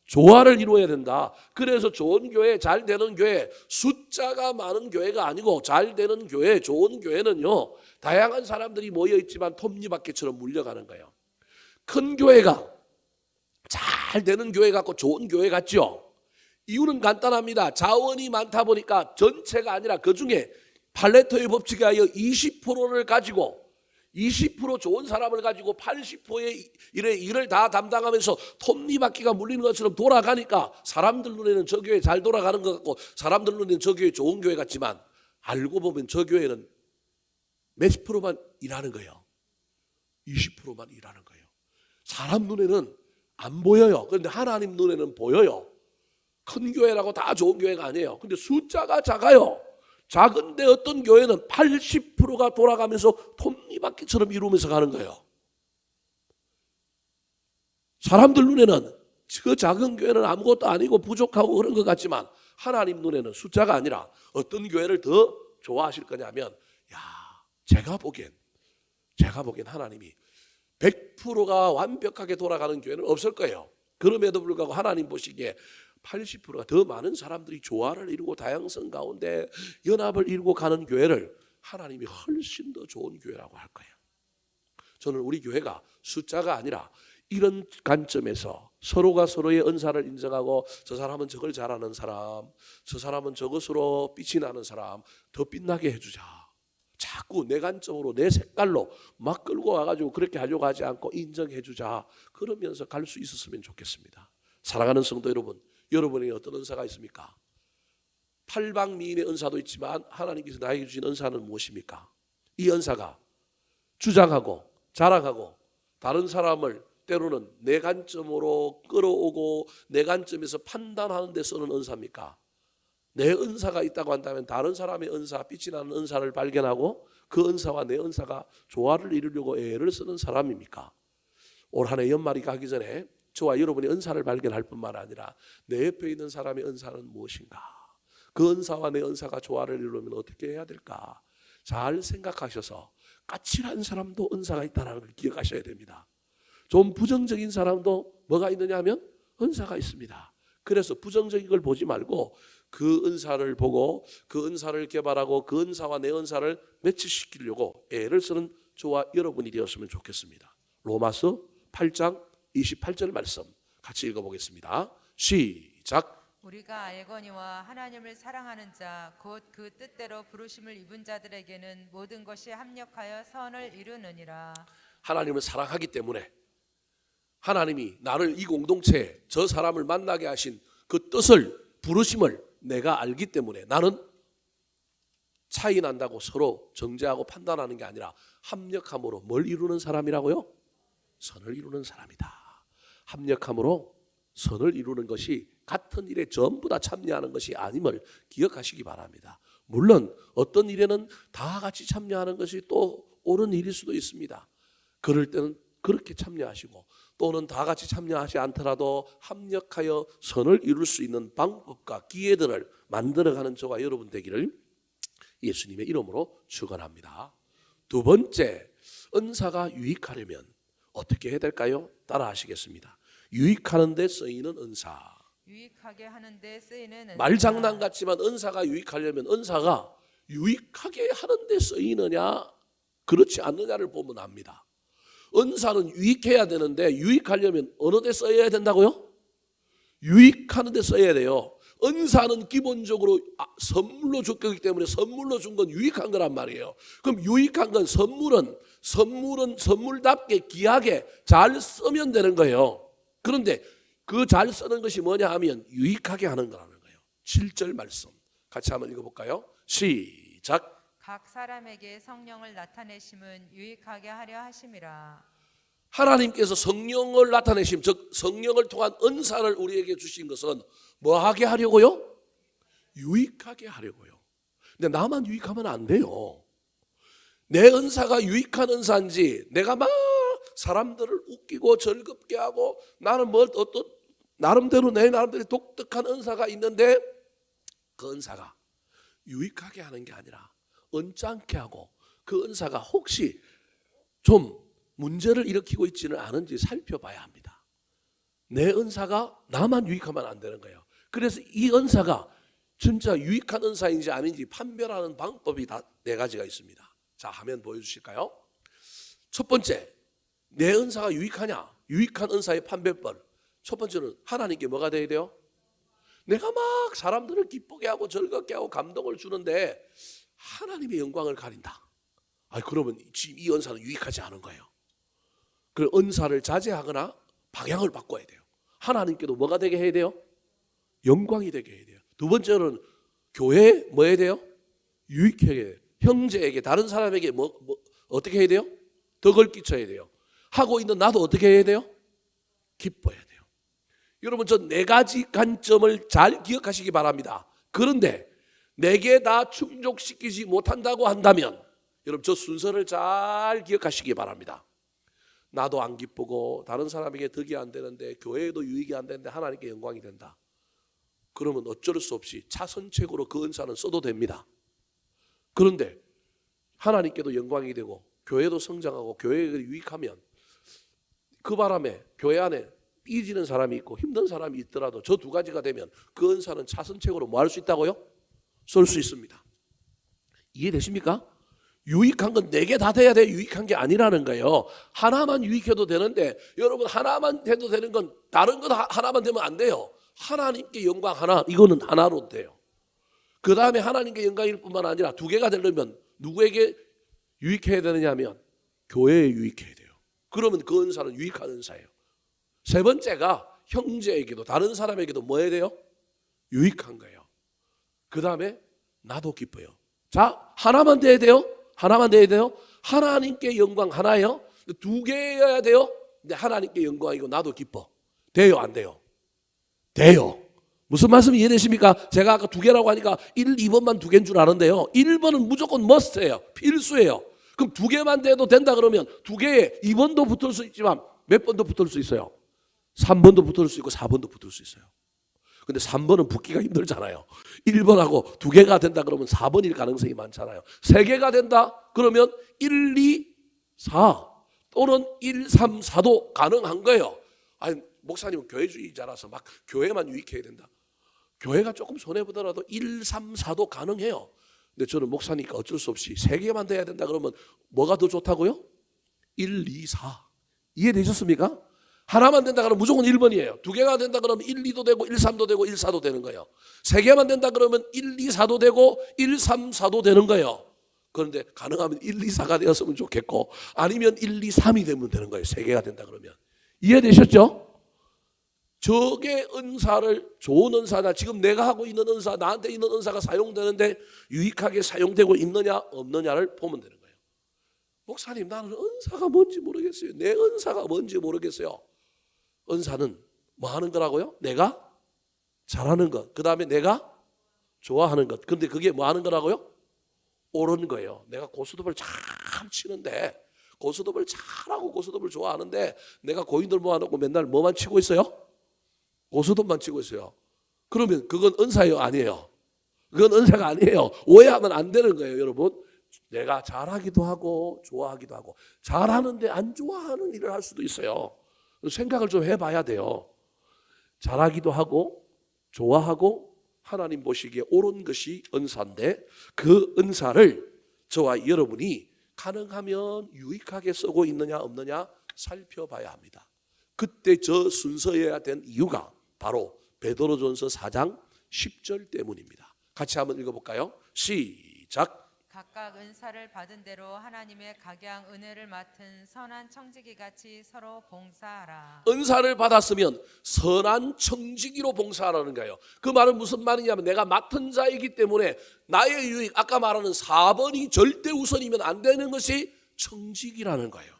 A: 조화를 이루어야 된다. 그래서 좋은 교회, 잘 되는 교회, 숫자가 많은 교회가 아니고 잘 되는 교회, 좋은 교회는요, 다양한 사람들이 모여 있지만 톱니바퀴처럼 물려가는 거예요. 큰 교회가 잘 되는 교회 같고 좋은 교회 같죠? 이유는 간단합니다. 자원이 많다 보니까 전체가 아니라 그중에 팔레토의 법칙에 하여 20%를 가지고 20% 좋은 사람을 가지고 80%의 일을 다 담당하면서 톱니바퀴가 물리는 것처럼 돌아가니까 사람들 눈에는 저 교회 잘 돌아가는 것 같고 사람들 눈에는 저 교회 좋은 교회 같지만 알고 보면 저 교회는 몇 프로만 일하는 거예요. 20%만 일하는 거예요. 사람 눈에는 안 보여요. 그런데 하나님 눈에는 보여요. 큰 교회라고 다 좋은 교회가 아니에요. 근데 숫자가 작아요. 작은데 어떤 교회는 80%가 돌아가면서 톱니바퀴처럼 이루면서 가는 거예요. 사람들 눈에는 저 작은 교회는 아무것도 아니고 부족하고 그런 것 같지만 하나님 눈에는 숫자가 아니라 어떤 교회를 더 좋아하실 거냐면 제가 보기엔 하나님이 100%가 완벽하게 돌아가는 교회는 없을 거예요. 그럼에도 불구하고 하나님 보시기에 80%가 더 많은 사람들이 조화를 이루고 다양성 가운데 연합을 이루고 가는 교회를 하나님이 훨씬 더 좋은 교회라고 할 거예요. 저는 우리 교회가 숫자가 아니라 이런 관점에서 서로가 서로의 은사를 인정하고 저 사람은 저걸 잘하는 사람, 저 사람은 저것으로 빛이 나는 사람 더 빛나게 해주자. 자꾸 내 관점으로 내 색깔로 막 끌고 와가지고 그렇게 하려고 하지 않고 인정해주자. 그러면서 갈 수 있었으면 좋겠습니다. 사랑하는 성도 여러분, 여러분에게 어떤 은사가 있습니까? 팔방미인의 은사도 있지만 하나님께서 나에게 주신 은사는 무엇입니까? 이 은사가 주장하고 자랑하고 다른 사람을 때로는 내 관점으로 끌어오고 내 관점에서 판단하는 데 쓰는 은사입니까? 내 은사가 있다고 한다면 다른 사람의 은사, 빛이 나는 은사를 발견하고 그 은사와 내 은사가 조화를 이루려고 애를 쓰는 사람입니까? 올 한 해 연말이 가기 전에 저와 여러분이 은사를 발견할 뿐만 아니라 내 옆에 있는 사람의 은사는 무엇인가? 그 은사와 내 은사가 조화를 이루려면 어떻게 해야 될까? 잘 생각하셔서 까칠한 사람도 은사가 있다는 걸 기억하셔야 됩니다. 좀 부정적인 사람도 뭐가 있느냐 하면 은사가 있습니다. 그래서 부정적인 걸 보지 말고 그 은사를 보고 그 은사를 개발하고 그 은사와 내 은사를 매치시키려고 애를 쓰는 저와 여러분이 되었으면 좋겠습니다. 로마서 8장 28절 말씀 같이 읽어보겠습니다. 시작.
B: 우리가 알거니와 하나님을 사랑하는 자 곧 그 뜻대로 부르심을 입은 자들에게는 모든 것이 합력하여 선을 이루느니라.
A: 하나님을 사랑하기 때문에 하나님이 나를 이 공동체에 저 사람을 만나게 하신 그 뜻을 부르심을 내가 알기 때문에 나는 차이 난다고 서로 정죄하고 판단하는 게 아니라 합력함으로 뭘 이루는 사람이라고요? 선을 이루는 사람이다. 합력함으로 선을 이루는 것이 같은 일에 전부 다 참여하는 것이 아님을 기억하시기 바랍니다. 물론 어떤 일에는 다 같이 참여하는 것이 또 옳은 일일 수도 있습니다. 그럴 때는 그렇게 참여하시고 또는 다 같이 참여하지 않더라도 합력하여 선을 이룰 수 있는 방법과 기회들을 만들어가는 저와 여러분 되기를 예수님의 이름으로 축원합니다. 두 번째, 은사가 유익하려면 어떻게 해야 될까요? 따라 하시겠습니다. 유익하는 데 쓰이는 은사.
B: 유익하게 하는 데 쓰이는 은사.
A: 말장난 같지만 은사가 유익하려면 은사가 유익하게 하는 데 쓰이느냐 그렇지 않느냐를 보면 압니다. 은사는 유익해야 되는데 유익하려면 어느 데 써야 된다고요? 유익하는 데 써야 돼요. 은사는 기본적으로 선물로 줄 거기 때문에 선물로 준 건 유익한 거란 말이에요. 그럼 유익한 건 선물은 선물답게 귀하게 잘 쓰면 되는 거예요. 그런데 그 잘 쓰는 것이 뭐냐 하면 유익하게 하는 거라는 거예요. 7절 말씀 같이 한번 읽어볼까요? 시작.
B: 각 사람에게 성령을 나타내심은 유익하게 하려 하심이라.
A: 하나님께서 성령을 나타내심, 즉 성령을 통한 은사를 우리에게 주신 것은 뭐하게 하려고요? 유익하게 하려고요. 근데 나만 유익하면 안 돼요. 내 은사가 유익한 은사인지, 내가 막 사람들을 웃기고 즐겁게 하고 나는 뭐 어떤 나름대로 내 나름대로 독특한 은사가 있는데 그 은사가 유익하게 하는 게 아니라 언짢게 하고 그 은사가 혹시 좀 문제를 일으키고 있지는 않은지 살펴봐야 합니다. 내 은사가 나만 유익하면 안 되는 거예요. 그래서 이 은사가 진짜 유익한 은사인지 아닌지 판별하는 방법이 다 네 가지가 있습니다. 자, 화면 보여주실까요? 첫 번째, 내 은사가 유익하냐? 유익한 은사의 판별법. 첫 번째는 하나님께 뭐가 돼야 돼요? 내가 막 사람들을 기쁘게 하고 즐겁게 하고 감동을 주는데 하나님의 영광을 가린다. 그러면 지금 이 은사는 유익하지 않은 거예요. 그 은사를 자제하거나 방향을 바꿔야 돼요. 하나님께도 뭐가 되게 해야 돼요? 영광이 되게 해야 돼요. 두 번째는 교회에 뭐 해야 돼요? 유익하게 해야 돼요. 형제에게 다른 사람에게 어떻게 해야 돼요? 덕을 끼쳐야 돼요. 하고 있는 나도 어떻게 해야 돼요? 기뻐해야 돼요. 여러분, 저 네 가지 관점을 잘 기억하시기 바랍니다. 그런데 내게 다 충족시키지 못한다고 한다면 여러분, 저 순서를 잘 기억하시기 바랍니다. 나도 안 기쁘고 다른 사람에게 덕이 안 되는데 교회에도 유익이 안 되는데 하나님께 영광이 된다. 그러면 어쩔 수 없이 차선책으로 그 은사는 써도 됩니다. 그런데 하나님께도 영광이 되고 교회도 성장하고 교회에 유익하면 그 바람에 교회 안에 삐지는 사람이 있고 힘든 사람이 있더라도 저 두 가지가 되면 그 은사는 차선책으로 뭐 할 수 있다고요? 쏠 수 있습니다. 이해되십니까? 유익한 건 네 개 다 돼야 돼. 유익한 게 아니라는 거예요. 하나만 유익해도 되는데 여러분, 하나만 해도 되는 건 다른 건 하나만 되면 안 돼요. 하나님께 영광 하나, 이거는 하나로 돼요. 그 다음에 하나님께 영광일 뿐만 아니라 두 개가 되려면 누구에게 유익해야 되느냐 하면 교회에 유익해야 돼요. 그러면 그 은사는 유익한 은사예요. 세 번째가 형제에게도 다른 사람에게도 뭐 해야 돼요? 유익한 거예요. 그 다음에 나도 기뻐요. 자, 하나만 돼야 돼요? 하나만 돼야 돼요? 하나님께 영광 하나예요? 두 개여야 돼요? 근데 하나님께 영광이고 나도 기뻐. 돼요? 안 돼요? 돼요. 무슨 말씀 이해되십니까? 제가 아까 두 개라고 하니까 1, 2번만 두 개인 줄 아는데요. 1번은 무조건 must예요. 필수예요. 그럼 두 개만 돼도 된다 그러면 두 개에 2번도 붙을 수 있지만 몇 번도 붙을 수 있어요? 3번도 붙을 수 있고 4번도 붙을 수 있어요. 근데 3번은 붙기가 힘들잖아요. 1번하고 두 개가 된다 그러면 4번일 가능성이 많잖아요. 세 개가 된다 그러면 1, 2, 4 또는 1, 3, 4도 가능한 거예요. 아니, 목사님은 교회주의자라서 막 교회만 유익해야 된다. 교회가 조금 손해보더라도 1, 3, 4도 가능해요. 근데 저는 목사니까 어쩔 수 없이 세 개만 돼야 된다 그러면 뭐가 더 좋다고요? 1, 2, 4. 이해되셨습니까? 하나만 된다 그러면 무조건 1번이에요. 두 개가 된다 그러면 1, 2도 되고 1, 3도 되고 1, 4도 되는 거예요. 세 개만 된다 그러면 1, 2, 4도 되고 1, 3, 4도 되는 거예요. 그런데 가능하면 1, 2, 4가 되었으면 좋겠고 아니면 1, 2, 3이 되면 되는 거예요. 세 개가 된다 그러면. 이해되셨죠? 적의 은사를 좋은 은사나 지금 내가 하고 있는 은사, 나한테 있는 은사가 사용되는데 유익하게 사용되고 있느냐 없느냐를 보면 되는 거예요. 목사님, 나는 은사가 뭔지 모르겠어요. 내 은사가 뭔지 모르겠어요. 은사는 뭐 하는 거라고요? 내가 잘하는 것, 그 다음에 내가 좋아하는 것. 근데 그게 뭐 하는 거라고요? 옳은 거예요. 내가 고스톱을 잘 치는데 고스톱을 잘하고 고스톱을 좋아하는데 내가 고인돌 모아놓고 맨날 뭐만 치고 있어요? 고스톱만 치고 있어요. 그러면 그건 은사예요? 아니에요? 그건 은사가 아니에요. 오해하면 안 되는 거예요, 여러분. 내가 잘하기도 하고 좋아하기도 하고 잘하는데 안 좋아하는 일을 할 수도 있어요. 생각을 좀 해봐야 돼요. 잘하기도 하고 좋아하고 하나님 보시기에 옳은 것이 은사인데 그 은사를 저와 여러분이 가능하면 유익하게 쓰고 있느냐 없느냐 살펴봐야 합니다. 그때 저 순서여야 된 이유가 바로 베드로전서 4장 10절 때문입니다. 같이 한번 읽어볼까요? 시작.
B: 각각 은사를 받은 대로 하나님의 각양 은혜를 맡은 선한 청지기 같이 서로 봉사하라.
A: 은사를 받았으면 선한 청지기로 봉사하라는 거예요. 그 말은 무슨 말이냐면 내가 맡은 자이기 때문에 나의 유익, 아까 말하는 4번이 절대 우선이면 안 되는 것이 청지기라는 거예요.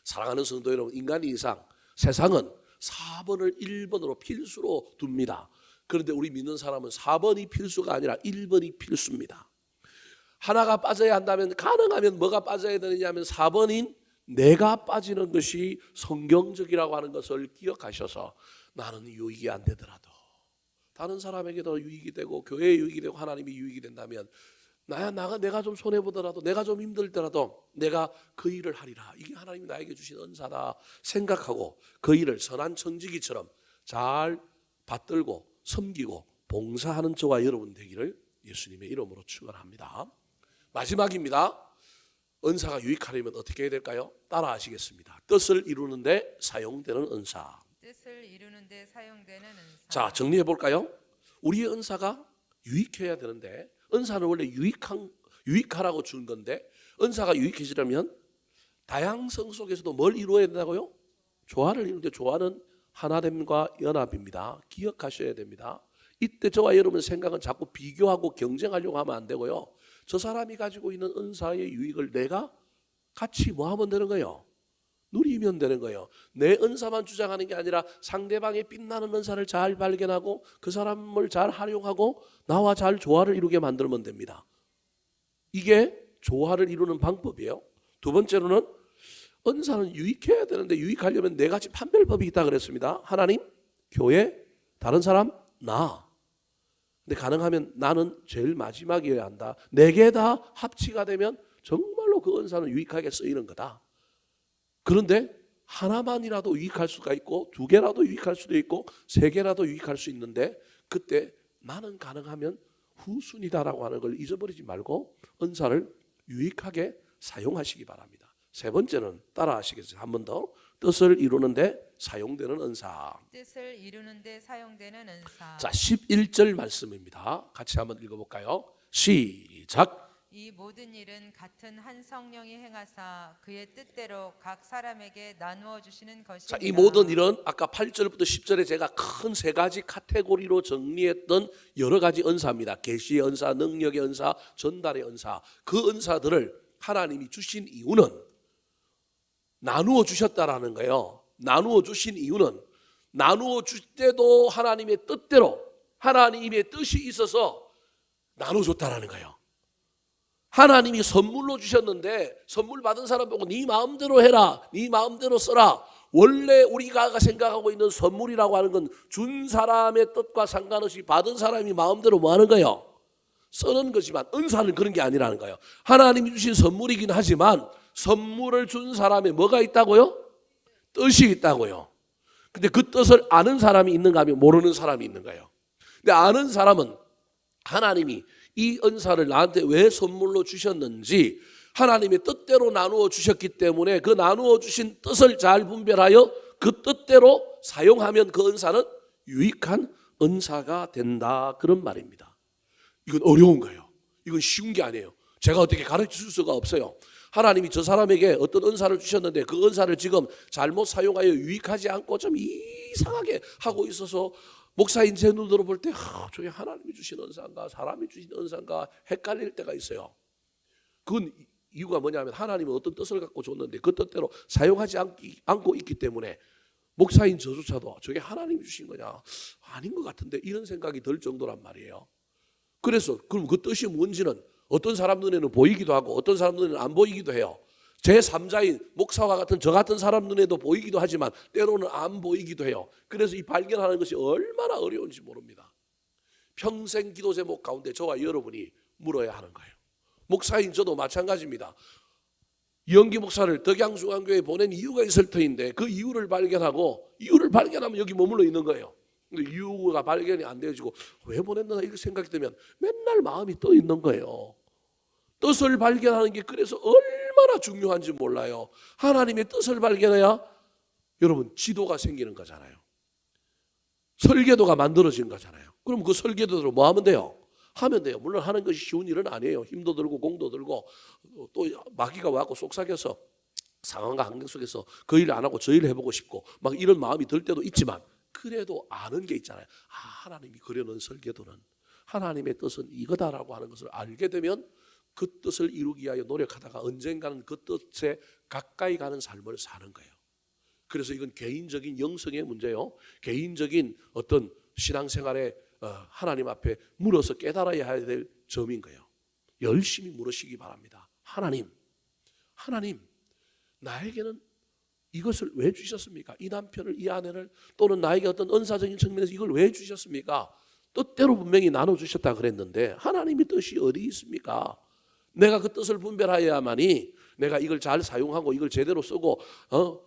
A: 사랑하는 성도 여러분, 인간이 이상 세상은 4번을 1번으로 필수로 둡니다. 그런데 우리 믿는 사람은 4번이 필수가 아니라 1번이 필수입니다. 하나가 빠져야 한다면 가능하면 뭐가 빠져야 되느냐 하면 4번인 내가 빠지는 것이 성경적이라고 하는 것을 기억하셔서 나는 유익이 안 되더라도 다른 사람에게도 유익이 되고 교회에 유익이 되고 하나님이 유익이 된다면 내가 좀 손해보더라도 내가 좀 힘들더라도 내가 그 일을 하리라. 이게 하나님이 나에게 주신 은사다 생각하고 그 일을 선한 청지기처럼 잘 받들고 섬기고 봉사하는 저와 여러분 되기를 예수님의 이름으로 축원합니다. 마지막입니다. 은사가 유익하려면 어떻게 해야 될까요? 따라 하시겠습니다. 뜻을 이루는데 사용되는 은사.
B: 뜻을 이루는데 사용되는 은사.
A: 자, 정리해 볼까요? 우리의 은사가 유익해야 되는데 은사는 원래 유익하라고 준 건데 은사가 유익해지려면 다양성 속에서도 뭘 이루어야 된다고요? 조화를 이루는데 조화는 하나됨과 연합입니다. 기억하셔야 됩니다. 이때 저와 여러분 생각은 자꾸 비교하고 경쟁하려고 하면 안 되고요. 저 사람이 가지고 있는 은사의 유익을 내가 같이 뭐 하면 되는 거예요? 누리면 되는 거예요. 내 은사만 주장하는 게 아니라 상대방의 빛나는 은사를 잘 발견하고 그 사람을 잘 활용하고 나와 잘 조화를 이루게 만들면 됩니다. 이게 조화를 이루는 방법이에요. 두 번째로는 은사는 유익해야 되는데 유익하려면 네 가지 판별법이 있다 그랬습니다. 하나님, 교회, 다른 사람, 나. 근데 가능하면 나는 제일 마지막이어야 한다. 네 개 다 합치가 되면 정말로 그 은사는 유익하게 쓰이는 거다. 그런데 하나만이라도 유익할 수가 있고 두 개라도 유익할 수도 있고 세 개라도 유익할 수 있는데 그때 나는 가능하면 후순위다라고 하는 걸 잊어버리지 말고 은사를 유익하게 사용하시기 바랍니다. 세 번째는 따라 하시겠어요? 한 번 더. 뜻을 이루는데 사용되는 은사.
B: 뜻을 이루는데 사용되는 은사.
A: 자, 11절 말씀입니다. 같이 한번 읽어볼까요? 시작.
B: 이 모든 일은 같은 한 성령이 행하사 그의 뜻대로 각 사람에게 나누어 주시는 것입니다.
A: 자, 이 모든 일은 아까 8절부터 10절에 제가 큰 세 가지 카테고리로 정리했던 여러 가지 은사입니다. 계시의 은사, 능력의 은사, 전달의 은사. 그 은사들을 하나님이 주신 이유는 나누어 주셨다라는 거예요. 나누어 주신 이유는 나누어 줄 때도 하나님의 뜻대로 하나님의 뜻이 있어서 나눠줬다라는 거예요. 하나님이 선물로 주셨는데 선물 받은 사람 보고 네 마음대로 해라, 네 마음대로 써라. 원래 우리가 생각하고 있는 선물이라고 하는 건 준 사람의 뜻과 상관없이 받은 사람이 마음대로 뭐 하는 거예요? 쓰는 거지만 은사는 그런 게 아니라는 거예요. 하나님이 주신 선물이긴 하지만 선물을 준 사람에 뭐가 있다고요? 뜻이 있다고요. 근데 그 뜻을 아는 사람이 있는가 하면 모르는 사람이 있는 거예요. 근데 아는 사람은 하나님이 이 은사를 나한테 왜 선물로 주셨는지 하나님의 뜻대로 나누어 주셨기 때문에 그 나누어 주신 뜻을 잘 분별하여 그 뜻대로 사용하면 그 은사는 유익한 은사가 된다. 그런 말입니다. 이건 어려운 거예요. 이건 쉬운 게 아니에요. 제가 어떻게 가르쳐 줄 수가 없어요. 하나님이 저 사람에게 어떤 은사를 주셨는데 그 은사를 지금 잘못 사용하여 유익하지 않고 좀 이상하게 하고 있어서 목사인 제 눈으로 볼 때 저게 하나님이 주신 은사인가 사람이 주신 은사인가 헷갈릴 때가 있어요. 그건 이유가 뭐냐면 하나님은 어떤 뜻을 갖고 줬는데 그 뜻대로 사용하지 않고 있기 때문에 목사인 저조차도 저게 하나님이 주신 거냐 아닌 것 같은데 이런 생각이 들 정도란 말이에요. 그래서 그럼 그 뜻이 뭔지는 어떤 사람 눈에는 보이기도 하고 어떤 사람 눈에는 안 보이기도 해요. 제3자인 목사와 같은 저 같은 사람 눈에도 보이기도 하지만 때로는 안 보이기도 해요. 그래서 이 발견하는 것이 얼마나 어려운지 모릅니다. 평생 기도 제목 가운데 저와 여러분이 물어야 하는 거예요. 목사인 저도 마찬가지입니다. 이영기 목사를 덕양중앙교회에 보낸 이유가 있을 터인데 그 이유를 발견하면 여기 머물러 있는 거예요. 근데 이유가 발견이 안 되어지고 왜 보냈나 이렇게 생각이 들면 맨날 마음이 떠 있는 거예요. 뜻을 발견하는 게 그래서 얼마나 중요한지 몰라요. 하나님의 뜻을 발견해야 여러분 지도가 생기는 거잖아요. 설계도가 만들어진 거잖아요. 그럼 그 설계도대로 뭐 하면 돼요? 하면 돼요. 물론 하는 것이 쉬운 일은 아니에요. 힘도 들고 공도 들고 또 마귀가 와갖고 속삭여서 상황과 환경 속에서 그 일을 안 하고 저 일을 해보고 싶고 막 이런 마음이 들 때도 있지만 그래도 아는 게 있잖아요. 하나님이 그려놓은 설계도는 하나님의 뜻은 이거다라고 하는 것을 알게 되면 그 뜻을 이루기 위하여 노력하다가 언젠가는 그 뜻에 가까이 가는 삶을 사는 거예요. 그래서 이건 개인적인 영성의 문제요. 개인적인 어떤 신앙생활에 하나님 앞에 물어서 깨달아야 될 점인 거예요. 열심히 물으시기 바랍니다. 하나님, 나에게는 이것을 왜 주셨습니까? 이 남편을, 이 아내를, 또는 나에게 어떤 은사적인 측면에서 이걸 왜 주셨습니까? 뜻대로 분명히 나눠주셨다 그랬는데 하나님의 뜻이 어디 있습니까? 내가 그 뜻을 분별하여야만이 내가 이걸 잘 사용하고 이걸 제대로 쓰고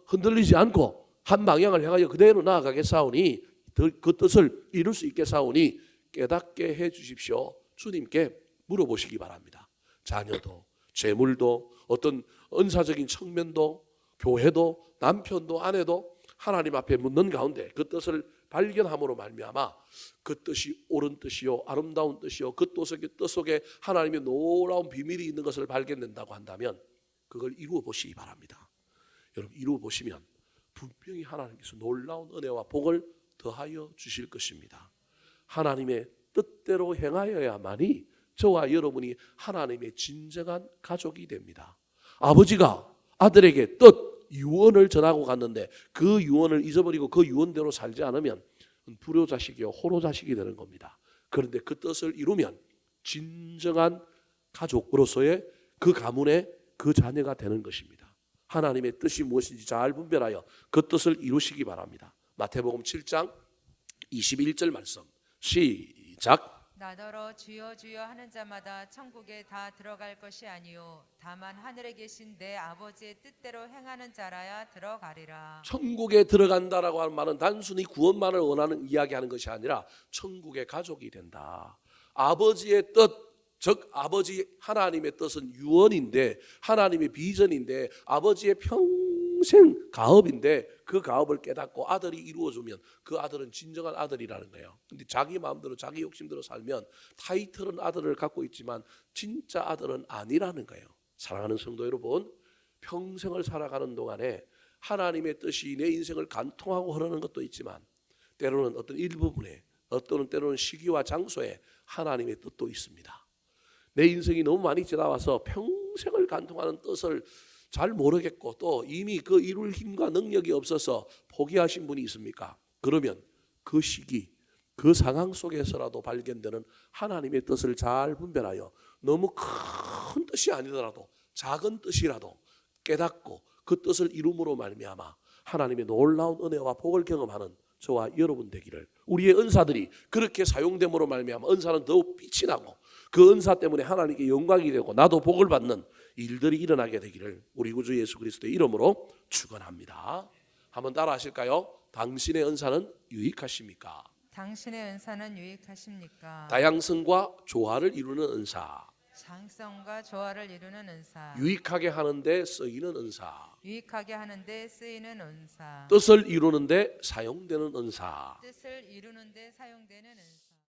A: 흔들리지 않고 한 방향을 향하여 그대로 나아가겠사오니 그 뜻을 이룰 수 있겠사오니 깨닫게 해 주십시오. 주님께 물어보시기 바랍니다. 자녀도, 재물도, 어떤 은사적인 측면도, 교회도, 남편도, 아내도 하나님 앞에 묻는 가운데 그 뜻을 발견함으로 말미암아 그 뜻이 옳은 뜻이요 아름다운 뜻이요 그 뜻 속에 하나님의 놀라운 비밀이 있는 것을 발견된다고 한다면 그걸 이루어 보시기 바랍니다. 여러분, 이루어 보시면 분명히 하나님께서 놀라운 은혜와 복을 더하여 주실 것입니다. 하나님의 뜻대로 행하여야만이 저와 여러분이 하나님의 진정한 가족이 됩니다. 아버지가 아들에게 뜻, 유언을 전하고 갔는데 그 유언을 잊어버리고 그 유언대로 살지 않으면 불효자식이요 호로자식이 되는 겁니다. 그런데 그 뜻을 이루면 진정한 가족으로서의 그 가문의 그 자녀가 되는 것입니다. 하나님의 뜻이 무엇인지 잘 분별하여 그 뜻을 이루시기 바랍니다. 마태복음 7장 21절 말씀 시작.
B: 나더러 주여 주여 하는 자마다 천국에 다 들어갈 것이 아니요 다만 하늘에 계신 내 아버지의 뜻대로 행하는 자라야 들어가리라.
A: 천국에 들어간다라고 하는 말은 단순히 구원만을 원하는 이야기하는 것이 아니라 천국의 가족이 된다. 아버지의 뜻, 즉 아버지 하나님의 뜻은 유언인데 하나님의 비전인데 아버지의 평생 가업인데 그 가업을 깨닫고 아들이 이루어주면 그 아들은 진정한 아들이라는 거예요. 근데 자기 마음대로 자기 욕심대로 살면 타이틀은 아들을 갖고 있지만 진짜 아들은 아니라는 거예요. 사랑하는 성도 여러분, 평생을 살아가는 동안에 하나님의 뜻이 내 인생을 관통하고 흐르는 것도 있지만 때로는 어떤 일부분에 때로는 시기와 장소에 하나님의 뜻도 있습니다. 내 인생이 너무 많이 지나와서 평생을 관통하는 뜻을 잘 모르겠고 또 이미 그 이룰 힘과 능력이 없어서 포기하신 분이 있습니까? 그러면 그 시기, 그 상황 속에서라도 발견되는 하나님의 뜻을 잘 분별하여 너무 큰 뜻이 아니더라도 작은 뜻이라도 깨닫고 그 뜻을 이룸으로 말미암아 하나님의 놀라운 은혜와 복을 경험하는 저와 여러분 되기를, 우리의 은사들이 그렇게 사용됨으로 말미암아 은사는 더욱 빛이 나고 그 은사 때문에 하나님께 영광이 되고 나도 복을 받는 일들이 일어나게 되기를 우리 구주 예수 그리스도의 이름으로 축원합니다. 한번 따라 하실까요? 당신의 은사는 유익하십니까?
B: 당신의 은사는 유익하십니까?
A: 다양성과 조화를 이루는 은사,
B: 장성과 조화를 이루는 은사,
A: 유익하게 하는데 쓰이는 은사,
B: 유익하게 하는데 쓰이는 은사,
A: 뜻을 이루는데 사용되는 은사.
B: 뜻을 이루는데 사용되는 은사.